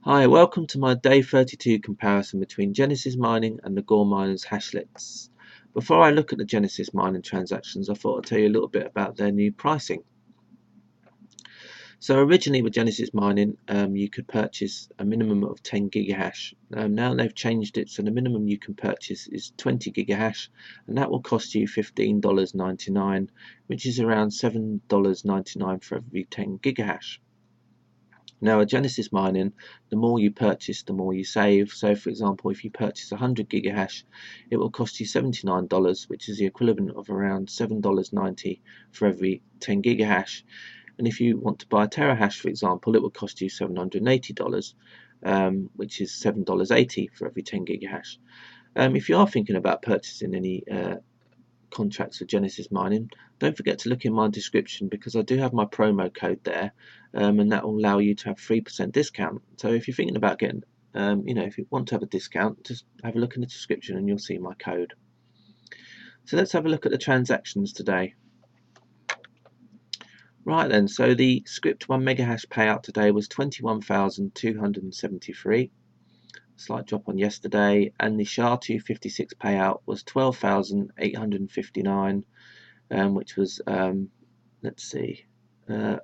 Hi, welcome to my day 32 comparison between Genesis Mining and the GAW Miners Hashlets. Before I look at the Genesis Mining transactions, I thought I'd tell you a little bit about their new pricing. So originally with Genesis Mining, you could purchase a minimum of 10 gigahash. Now they've changed it, so the minimum you can purchase is 20 gigahash, and that will cost you $15.99, which is around $7.99 for every 10 gigahash. Now, at Genesis Mining, the more you purchase, the more you save. So, for example, if you purchase 100 gigahash, it will cost you $79, which is the equivalent of around $7.90 for every 10 gigahash. And if you want to buy a terahash, for example, it will cost you $780, which is $7.80 for every 10 gigahash. If you are thinking about purchasing any contracts for Genesis Mining, don't forget to look in my description because I do have my promo code there, and that will allow you to have 3% discount. So if you're thinking about getting, if you want to have a discount, just have a look in the description and you'll see my code. So let's have a look at the transactions today. Right then, so the Scrypt 1 megahash payout today was 21,273. Slight drop on yesterday, and the SHA-256 payout was 12,859, which was let's see, a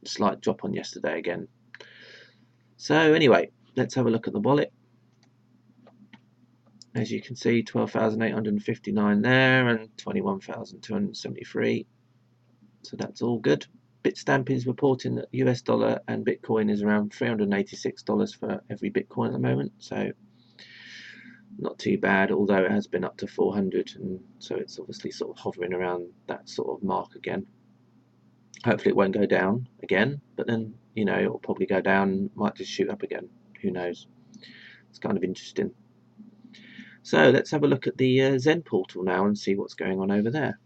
slight drop on yesterday again. So anyway, let's have a look at the wallet. As you can see, 12,859 there and 21,273. So that's all good. Bitstamp is reporting that US dollar and Bitcoin is around $386 for every Bitcoin at the moment. So not too bad, although it has been up to 400, and so it's obviously sort of hovering around that sort of mark again. Hopefully it won't go down again, but then, it'll probably go down, might just shoot up again. Who knows? It's kind of interesting. So let's have a look at the Zen portal now and see what's going on over there.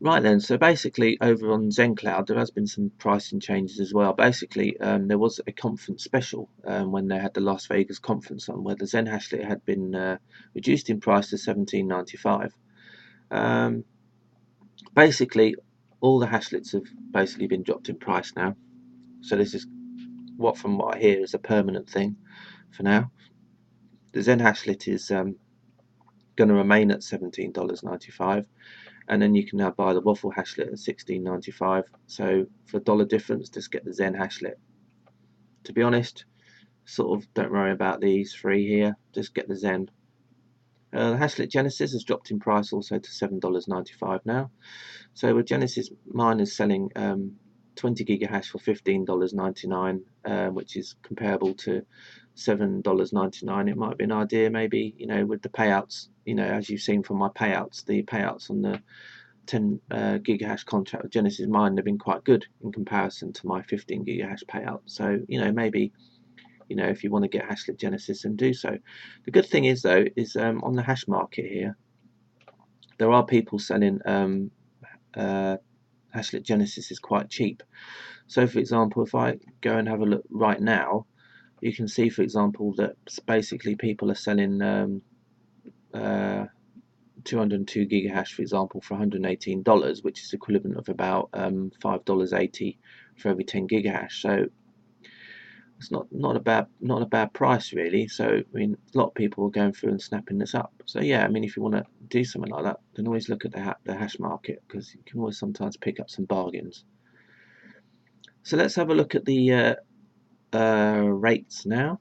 Right then, so basically over on ZenCloud there has been some pricing changes as well. Basically, there was a conference special when they had the Las Vegas conference on, where the Zen Hashlet had been reduced in price to $17.95. Basically, all the Hashlets have basically been dropped in price now. So this is from what I hear is a permanent thing for now. The Zen Hashlet is going to remain at $17.95. And then you can now buy the Waffle Hashlet at $16.95. So for a dollar difference, just get the Zen Hashlet. To be honest, sort of don't worry about these three here. Just get the Zen. The Hashlet Genesis has dropped in price also to $7.95 now. So with Genesis Miners selling 20 gigahash for $15.99, which is comparable to $7.99, it might be an idea maybe, with the payouts, as you've seen from my payouts, the payouts on the 10 gigahash contract with Genesis Mining have been quite good in comparison to my 15 gigahash payout. So, maybe, if you want to get Hashlet Genesis, and do so. The good thing is, though, is on the hash market here, there are people selling Hashlet Genesis is quite cheap. So for example, if I go and have a look right now, you can see, for example, that basically people are selling 202 gigahash, for example, for $118, which is equivalent of about $5.80 for every 10 gigahash. So it's not a bad price really. So I mean, a lot of people are going through and snapping this up. So yeah, I mean, if you want to do something like that, then always look at the hash market, because you can always sometimes pick up some bargains. So let's have a look at the rates now.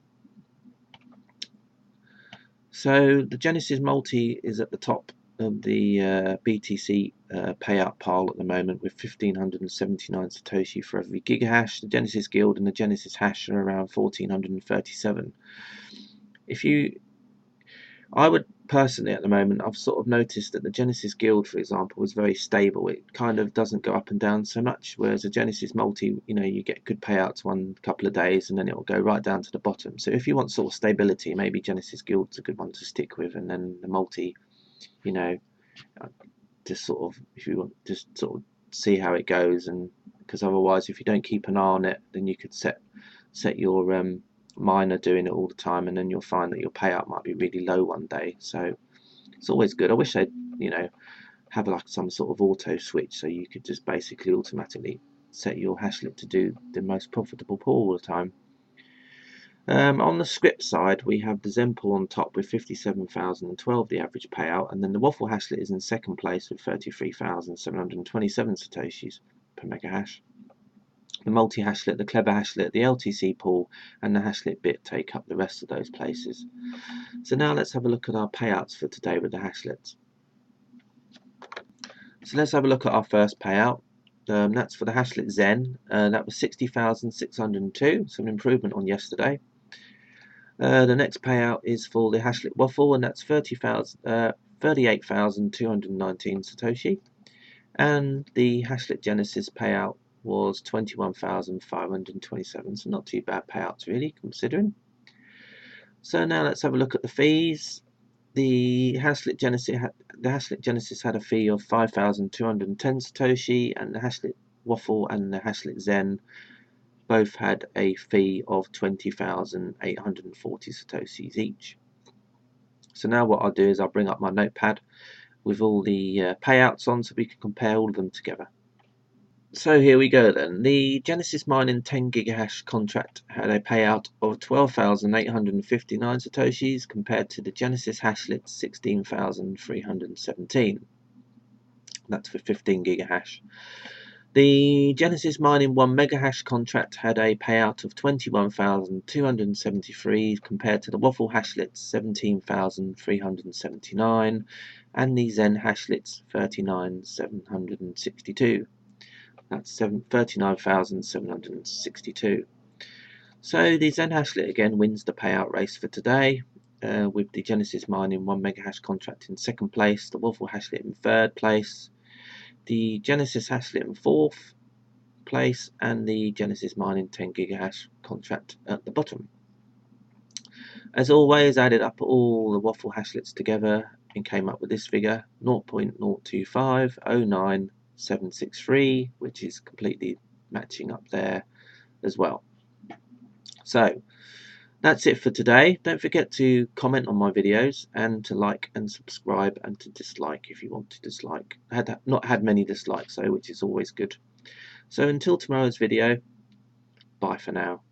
So the Genesis Multi is at the top of the BTC payout pile at the moment, with 1,579 Satoshi for every gigahash. The Genesis Guild and the Genesis Hash are around 1,437. I would personally, at the moment, I've sort of noticed that the Genesis Guild, for example, is very stable. It kind of doesn't go up and down so much, whereas a Genesis Multi, you get good payouts one couple of days and then it will go right down to the bottom. So if you want sort of stability, maybe Genesis Guild's a good one to stick with, and then the Multi, just sort of, if you want, just sort of see how it goes. And because otherwise, if you don't keep an eye on it, then you could set your miner doing it all the time, and then you'll find that your payout might be really low one day. So it's always good. I wish they'd have like some sort of auto switch, so you could just basically automatically set your hashlet to do the most profitable pool all the time. On the Scrypt side, we have the Zen pool on top with 57,012, the average payout, and then the Waffle Hashlet is in second place with 33,727 satoshis per mega hash. The multi hashlet, the clever hashlet, the LTC pool, and the hashlet bit take up the rest of those places. So now let's have a look at our payouts for today with the hashlets. So let's have a look at our first payout. That's for the Hashlet Zen. That was 60,602, so an improvement on yesterday. The next payout is for the Hashlet Waffle, and that's 38,219 satoshi. And the Hashlet Genesis payout was 21,527, so not too bad payouts really, considering. So now let's have a look at the fees. The Hashlet Genesis had a fee of 5,210 satoshi, and the Hashlet Waffle and the Hashlet Zen both had a fee of 20,840 satoshis each. So now what I'll do is I'll bring up my notepad with all the payouts on so we can compare all of them together. So here we go then. The Genesis Mining 10 gigahash contract had a payout of 12,859 satoshis compared to the Genesis Hashlet 16,317. That's for 15 gigahash. The Genesis Mining 1 megahash contract had a payout of 21,273 compared to the Waffle Hashlet 17,379 and the Zen Hashlets 39,762. That's 39,762. So the Zen Hashlet again wins the payout race for today, with the Genesis Mining 1 megahash contract in second place, the Waffle Hashlet in third place, the Genesis Hashlet in fourth place, and the Genesis Mining 10 gigahash contract at the bottom. As always, I added up all the Waffle Hashlets together and came up with this figure, 0.02509763, which is completely matching up there as well. So that's it for today. Don't forget to comment on my videos and to like and subscribe and to dislike if you want to dislike. I had not had many dislikes though, which is always good. So until tomorrow's video, bye for now.